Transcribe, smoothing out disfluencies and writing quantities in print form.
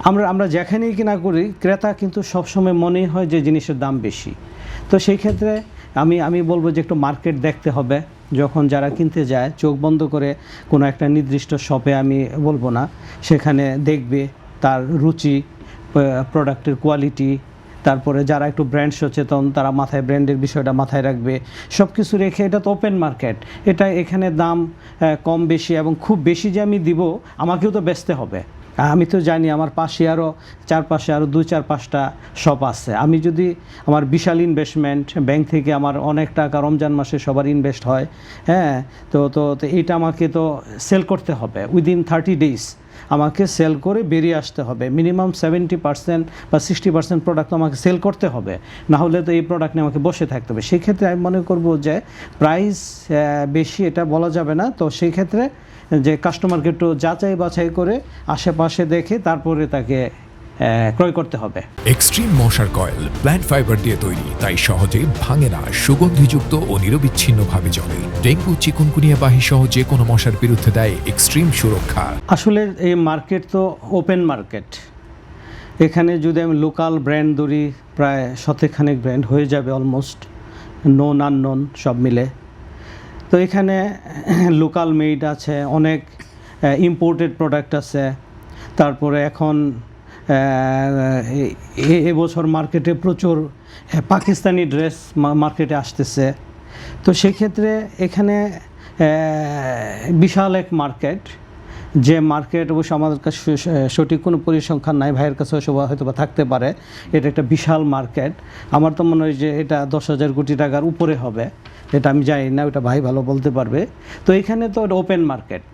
আমরা আমরা যেখানেই কিনা করি ক্রেতা কিন্তু সবসময় মনেই হয় যে জিনিসের দাম বেশি। তো সেই ক্ষেত্রে আমি বলবো যে একটু মার্কেট দেখতে হবে। যখন যারা কিনতে যায় চোখ বন্ধ করে কোনো একটা নির্দিষ্ট শপে, আমি বলবো না, সেখানে দেখবে তার রুচি, প্রোডাক্টের কোয়ালিটি, তারপরে যারা একটু ব্র্যান্ড সচেতন তারা মাথায় ব্র্যান্ডের বিষয়টা মাথায় রাখবে। সব কিছু রেখে, এটা তো ওপেন মার্কেট, এটা এখানে দাম কম বেশি এবং খুব বেশি যে আমি দিব, আমাকেও তো বেচতে হবে। আমি তো জানি আমার পাশে আরও চারপাশে আরও 2-4-5টা শপ আছে। আমি যদি আমার বিশাল ইনভেস্টমেন্ট, ব্যাংক থেকে আমার অনেক টাকা রমজান মাসে সবার ইনভেস্ট হয়, হ্যাঁ, তো তো তো এইটা আমাকে তো সেল করতে হবে উইদিন 30 days। আমাকে সেল করে বেরিয়ে আসতে হবে। মিনিমাম 70% বা 60% প্রোডাক্ট আমাকে সেল করতে হবে, না হলে তো এই প্রোডাক্ট নিয়ে আমাকে বসে থাকতে হবে। সেই ক্ষেত্রে আমি মনে করব যে প্রাইস বেশি এটা বলা যাবে না। তো সেই ক্ষেত্রে যে কাস্টমারকে একটু যাচাই বাছাই করে আশেপাশে দেখে তারপরে তাকে ক্রয় করতে হবে। এক্সট্রিম মশার কয়েল প্ল্যান্ট ফাইবার দিয়ে তৈরি, তাই সহজে ভাঙে না, সুগন্ধিযুক্ত ও নিরবিচ্ছিন্নভাবে জ্বলে। ডেঙ্গু, চিকুনগুনিয়া বাহি সহ যে কোনো মশার বিরুদ্ধে দেয় এক্সট্রিম সুরক্ষা। আসলে এই মার্কেট তো ওপেন মার্কেট। এখানে যদি আমি লোকাল ব্র্যান্ড ধরি, প্রায় 100 ব্র্যান্ড হয়ে যাবে, অলমোস্ট নোন আননোন সব মিলে। তো এখানে লোকাল মেড আছে, অনেক ইম্পোর্টেড প্রোডাক্ট আছে। তারপরে এখন এবছর মার্কেটে প্রচুর পাকিস্তানি ড্রেস মার্কেটে আসতেছে। তো সেক্ষেত্রে এখানে বিশাল এক মার্কেট, যে মার্কেট অবশ্য আমাদের কাছে সঠিক কোনো পরিসংখ্যান নাই, ভাইয়ের কাছে হয়তো বা থাকতে পারে। এটা একটা বিশাল মার্কেট। আমার তো মনে হয় যে এটা 10,000 কোটি টাকার উপরে হবে, এটা আমি জানি না, ওটা ভাই ভালো বলতে পারবে। তো এখানে তো ওপেন মার্কেট।